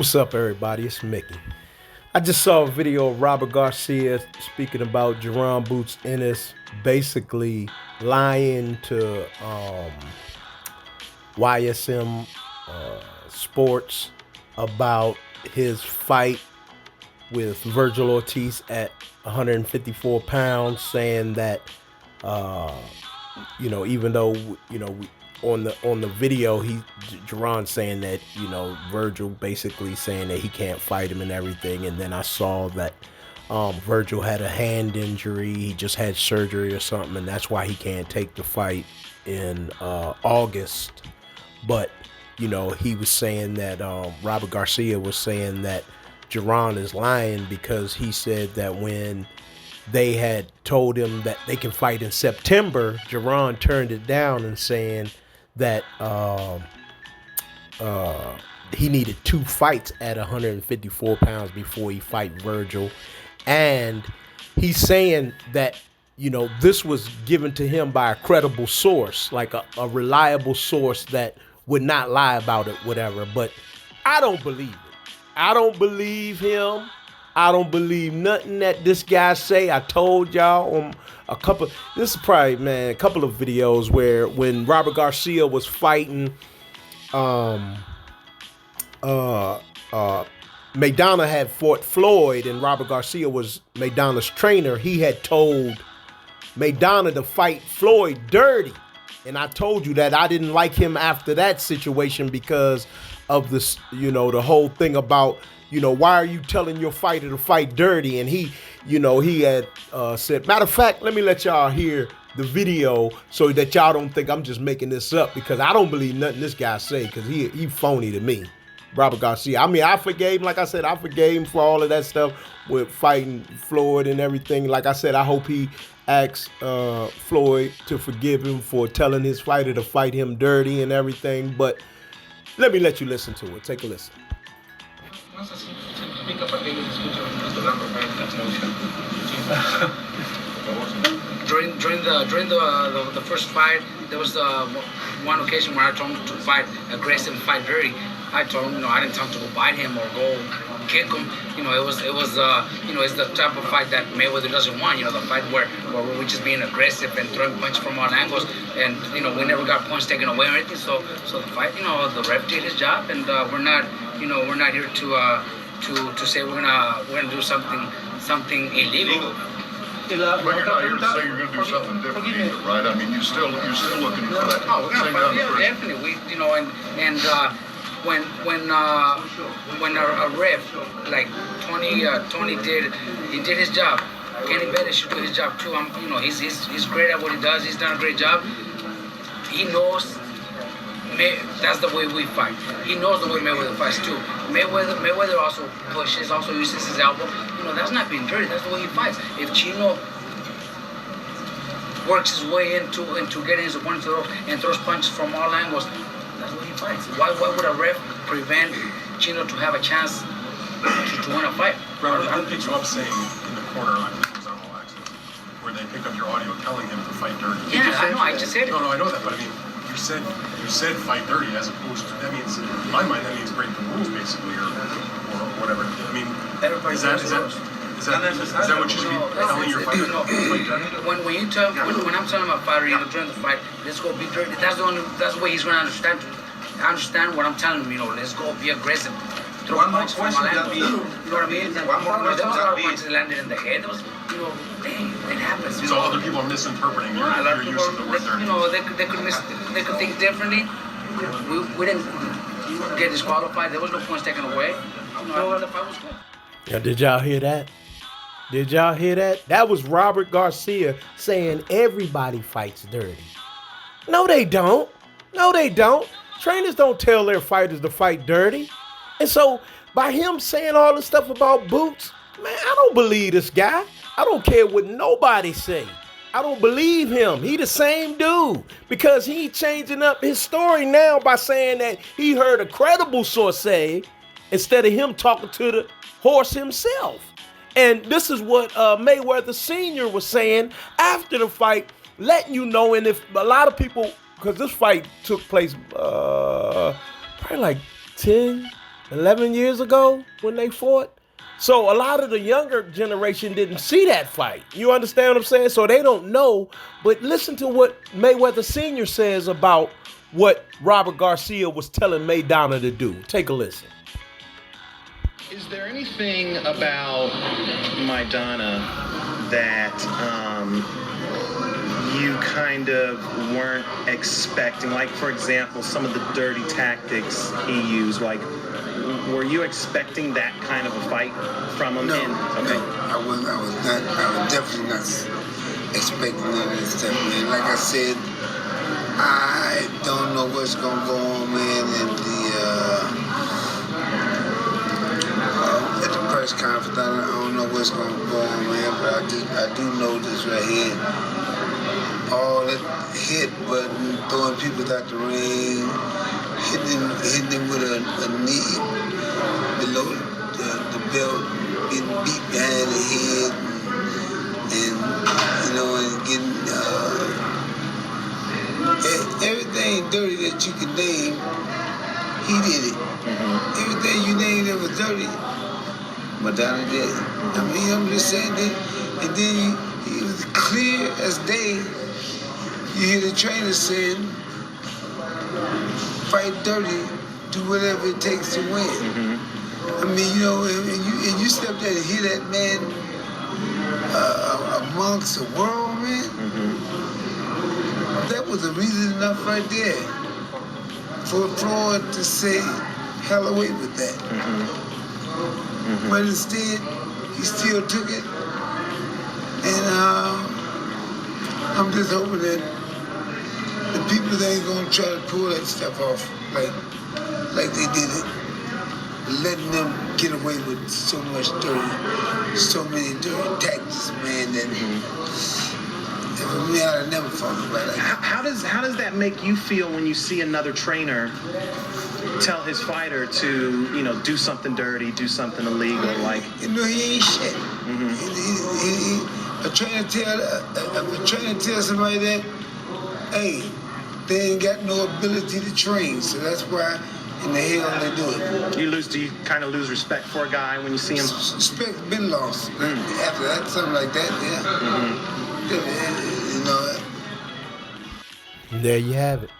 What's up, everybody? It's Mickey. I just saw a video of Robert Garcia speaking about Jerron Boots Ennis basically lying to YSM Sports about his fight with Vergil Ortiz at 154 pounds, saying that even though on the video, Jerron saying that Vergil basically saying that he can't fight him and everything, and then I saw that Vergil had a hand injury, he just had surgery or something, and that's why he can't take the fight in August. But he was saying that Robert Garcia was saying that Jerron is lying because he said that when they had told him that they can fight in September, Jerron turned it down and saying that he needed 2 fights at 154 pounds before he fight Vergil. And he's saying that, this was given to him by a credible source, like a reliable source that would not lie about it, whatever. But I don't believe it. I don't believe him. I don't believe nothing that this guy say. I told y'all on a couple of videos where when Robert Garcia was fighting Maidana had fought Floyd and Robert Garcia was Maidana's trainer. He had told Maidana to fight Floyd dirty. And I told you that I didn't like him after that situation because of this, the whole thing about, why are you telling your fighter to fight dirty? And he had said, matter of fact, let me let y'all hear the video so that y'all don't think I'm just making this up, because I don't believe nothing this guy say, because he phony to me. Robert Garcia. I mean, I forgave him, like I said, I forgave him for all of that stuff with fighting Floyd and everything. Like I said, I hope he asks Floyd to forgive him for telling his fighter to fight him dirty and everything. But let me let you listen to it. Take a listen. No sé si explica para qué yo escucho nuestro number, during the first fight, there was one occasion where I told him to fight aggressive, fight dirty. I told him, I didn't tell him to go bite him or go kick him. It was it's the type of fight that Mayweather doesn't want. The fight where we're just being aggressive and throwing punches from all angles, and we never got points taken away or anything. So the fight, the ref did his job, and we're not here to say we're gonna do something illegal. But you're not here to say you're going to do something different either, right? I mean, you're still looking for that. Oh, we're gonna fight. Yeah, definitely. When a ref like Tony did his job. Kenny Bennett should do his job too. He's great at what he does. He's done a great job. He knows. That's the way we fight. He knows the way Mayweather fights too. Mayweather also pushes, also uses his elbow. That's not being dirty. That's the way he fights. If Chino works his way into getting his opponent to the ropes and throws punches from all angles, that's what he fights. Why would a ref prevent Chino to have a chance to win a fight? Robert, I picked you up saying in the corner, I think it was on All Access, where they pick up your audio telling him to fight dirty. Yeah, I know. I just said it. No, I know that, but I mean, you said fight dirty as opposed to, that means, in my mind, that means break the rules basically, or whatever. I mean, is that what you should be telling your fighter? When I'm telling my fighter, during the fight, let's go be dirty. That's the way he's going to understand what I'm telling him. Let's go be aggressive. One more question that you know what I mean? One more There was a lot of question punches landed in the head. There was, it happens. So other people are misinterpreting your use of the word dirty. They could think differently. We didn't get disqualified. There was no points taken away. The fight was good. Now, did y'all hear that? Did y'all hear that? That was Robert Garcia saying everybody fights dirty. No, they don't. No, they don't. Trainers don't tell their fighters to fight dirty. And so by him saying all this stuff about Boots, man, I don't believe this guy. I don't care what nobody say. I don't believe him. He the same dude, because he changing up his story now by saying that he heard a credible source say instead of him talking to the horse himself. And this is what Mayweather Sr. was saying after the fight, letting you know. And if a lot of people, because this fight took place probably like 10 11 years ago when they fought. So a lot of the younger generation didn't see that fight. You understand what I'm saying? So they don't know. But listen to what Mayweather Sr. says about what Robert Garcia was telling Maidana to do. Take a listen. Is there anything about Maidana that you kind of weren't expecting? Like, for example, some of the dirty tactics he used, like, were you expecting that kind of a fight from him? No, Okay. no, I was definitely not expecting none of this stuff, man. Like I said, I don't know what's gonna go on, man, at the press conference. I don't know what's gonna go on, man, but I do know this right here. All that hit button, throwing people out the ring, hitting them with a knee below the belt, getting beat behind the head, and getting everything dirty that you can name, he did it. Mm-hmm. Everything you named that was dirty, Madonna did it. I mean, I'm just saying that, and then he was clear as day. You hear the trainer saying, fight dirty, do whatever it takes to win. Mm-hmm. I mean, and you step there and hear that man amongst the world, man. Mm-hmm. That was a reason enough right there for Floyd to say, hell away with that. Mm-hmm. Mm-hmm. But instead, he still took it. And I'm just hoping that the people that ain't gonna try to pull that stuff off like they did it, letting them get away with so many dirty tactics, man, that for me, I'd have never fought nobody like that. How does that make you feel when you see another trainer tell his fighter to, do something dirty, do something illegal, like? He ain't shit. Mm-hmm. A trainer tell somebody that, hey, they ain't got no ability to train, so that's why in the hell they do it. Do you kind of lose respect for a guy when you see him? Respect's been lost. After that, something like that, yeah. Mm-hmm. There you have it.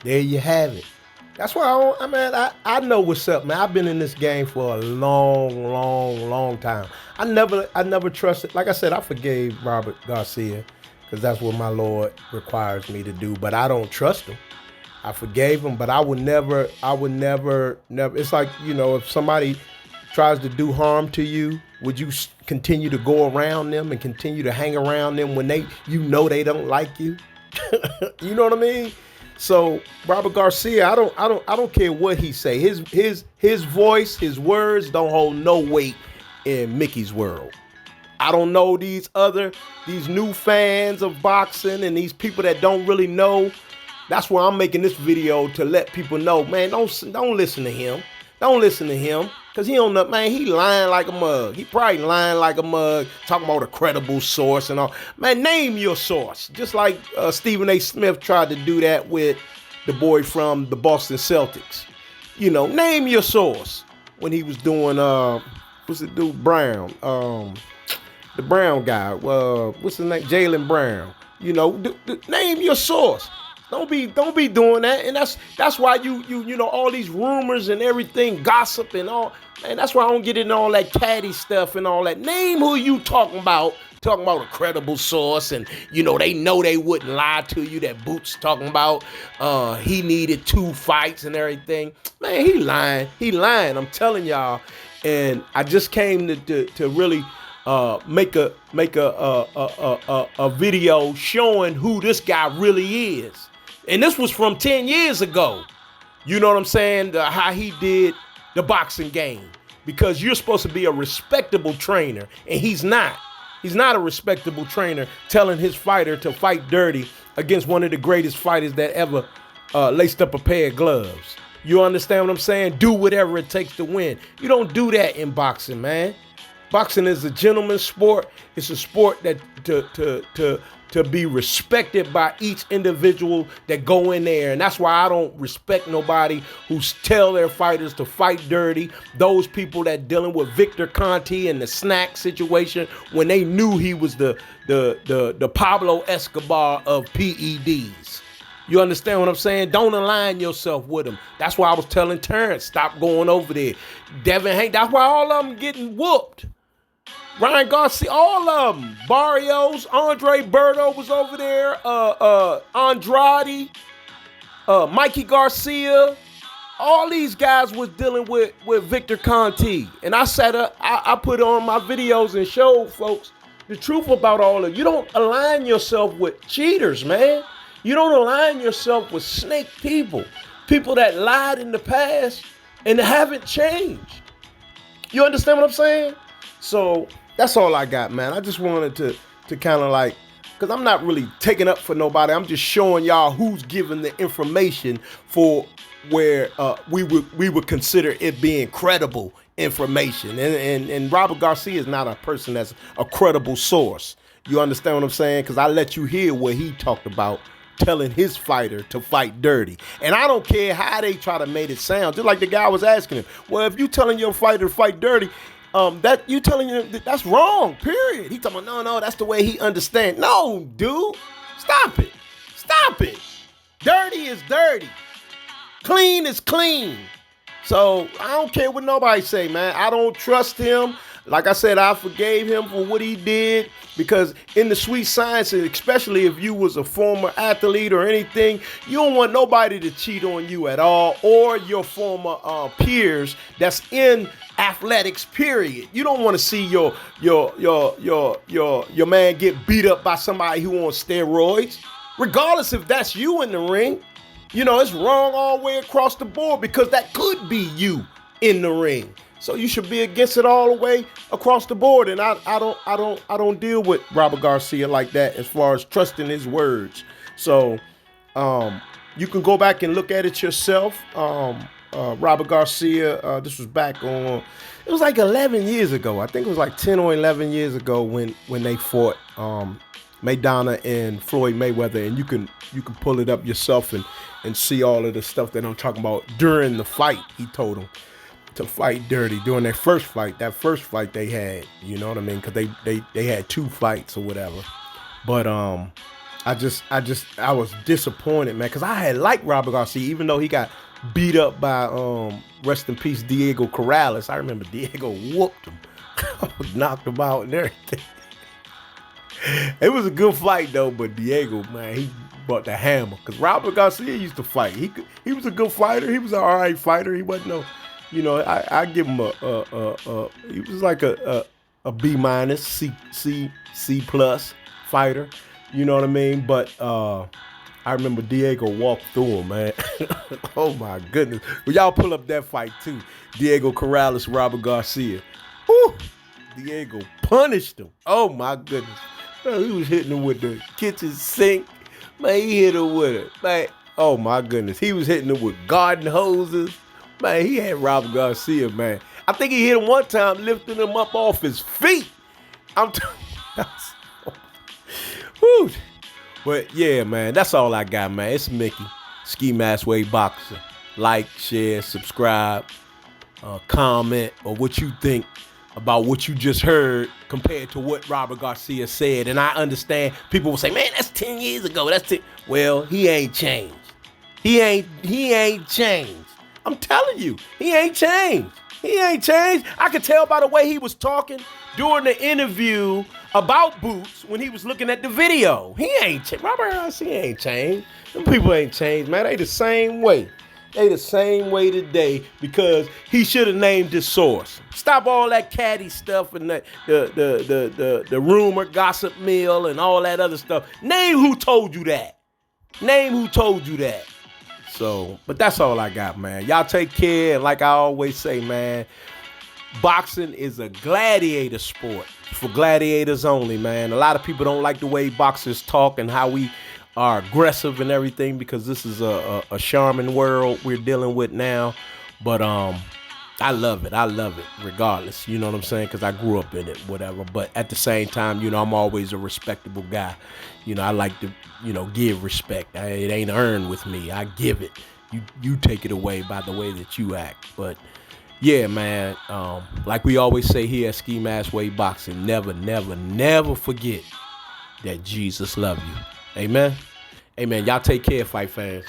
There you have it. That's why I know what's up, man. I've been in this game for a long time. I never trusted. Like I said, I forgave Robert Garcia because that's what my Lord requires me to do. But I don't trust him. I forgave him, but I would never. It's like, if somebody tries to do harm to you, would you continue to go around them and continue to hang around them when they don't like you? You know what I mean? So Robert Garcia, I don't care what he say. His voice, his words don't hold no weight in Mickey's world. I don't know these new fans of boxing and these people that don't really know. That's why I'm making this video, to let people know, man, don't listen to him. Don't listen to him, because he don't know, man, he lying like a mug. He probably lying like a mug, talking about a credible source and all. Man, name your source. Just like Stephen A. Smith tried to do that with the boy from the Boston Celtics. Name your source. When he was doing, what's the dude, Brown? The Brown guy. What's his name? Jaylen Brown. Name your source. Don't be doing that, and that's why you all these rumors and everything, gossip and all, man. That's why I don't get into all that catty stuff and all that. Name who you talking about a credible source, and they know they wouldn't lie to you. That Boots talking about he needed 2 fights and everything. Man, he lying. I'm telling y'all, and I just came to really make a video showing who this guy really is. And this was from 10 years ago. You know what I'm saying? How he did the boxing game. Because you're supposed to be a respectable trainer, and he's not. He's not a respectable trainer telling his fighter to fight dirty against one of the greatest fighters that ever laced up a pair of gloves. You understand what I'm saying? Do whatever it takes to win. You don't do that in boxing, man. Boxing is a gentleman's sport. It's a sport that to to be respected by each individual that go in there. And that's why I don't respect nobody who tell their fighters to fight dirty. Those people that dealing with Victor Conte and the snack situation when they knew he was the Pablo Escobar of PEDs. You understand what I'm saying? Don't align yourself with him. That's why I was telling Terrence, stop going over there. Devin Hank, that's why all of them getting whooped. Ryan Garcia, all of them. Barrios, Andre Berto was over there. Andrade, Mikey Garcia. All these guys was dealing with Victor Conte. And I sat up, I put on my videos and showed folks the truth about all of it. You don't align yourself with cheaters, man. You don't align yourself with snake people. People that lied in the past and haven't changed. You understand what I'm saying? So that's all I got, man. I just wanted to kind of like, because I'm not really taking up for nobody. I'm just showing y'all who's giving the information for where we would consider it being credible information. And Robert Garcia is not a person that's a credible source. You understand what I'm saying? Because I let you hear what he talked about, telling his fighter to fight dirty. And I don't care how they try to make it sound. Just like the guy was asking him, well, if you telling your fighter to fight dirty, that you telling him that's wrong, period. He talking about, no, that's the way he understands. No, dude, stop it. Stop it. Dirty is dirty. Clean is clean. So I don't care what nobody say, man. I don't trust him. Like I said, I forgave him for what he did because in the sweet science, and especially if you was a former athlete or anything, you don't want nobody to cheat on you at all or your former peers that's in athletics, period. You don't want to see your man get beat up by somebody who on steroids, regardless if that's you in the ring. You know, it's wrong all the way across the board because that could be you in the ring. So you should be against it all the way across the board. And I don't deal with Robert Garcia like that as far as trusting his words. So you can go back and look at it yourself. Robert Garcia, this was back on, it was like 11 years ago. I think it was like 10 or 11 years ago when they fought Maidana and Floyd Mayweather. And you can pull it up yourself and see all of the stuff that I'm talking about during the fight. He told him to fight dirty during their first fight, that first fight they had, you know what I mean? Because they had 2 fights or whatever. But I was disappointed, man, because I had liked Robert Garcia, even though he got beat up by rest in peace Diego Corrales. I remember Diego whooped him, knocked him out and everything. It was a good fight though, but Diego, man, he brought the hammer. Because Robert Garcia used to fight. He was a good fighter. He was an all right fighter. He wasn't no. You know, I give him he was like a B-, C+ fighter. You know what I mean? But I remember Diego walked through him, man. Oh my goodness! Well, y'all pull up that fight too. Diego Corrales, Robert Garcia. Whew. Diego punished him. Oh my goodness! Man, he was hitting him with the kitchen sink. Man, he hit him with it. Man, oh my goodness! He was hitting him with garden hoses. Man, he had Robert Garcia, man. I think he hit him one time, lifting him up off his feet. I'm telling you. But yeah, man, that's all I got, man. It's Mickey, Ski Mask Way Boxer. Like, share, subscribe, comment, or what you think about what you just heard compared to what Robert Garcia said. And I understand people will say, man, that's 10 years ago. That's 10. Well, he ain't changed. He ain't changed. I'm telling you, he ain't changed. He ain't changed. I could tell by the way he was talking during the interview about Boots when he was looking at the video. He ain't changed. Robert Garcia ain't changed. Them people ain't changed, man. They the same way. They the same way today because he should have named his source. Stop all that catty stuff and the rumor, gossip mill, and all that other stuff. Name who told you that. Name who told you that. So, but that's all I got, man. Y'all take care. And like I always say, man, boxing is a gladiator sport. For gladiators only, man. A lot of people don't like the way boxers talk and how we are aggressive and everything because this is a charming world we're dealing with now. But I love it. Regardless. You know what I'm saying? Because I grew up in it, whatever. But at the same time, you know, I'm always a respectable guy. You know, I like to, you know, give respect. It ain't earned with me. I give it. You take it away by the way that you act. But yeah, man. Like we always say here at Ski Mask Way Boxing, never, never, never forget that Jesus love you. Amen. Amen. Y'all take care, fight fans.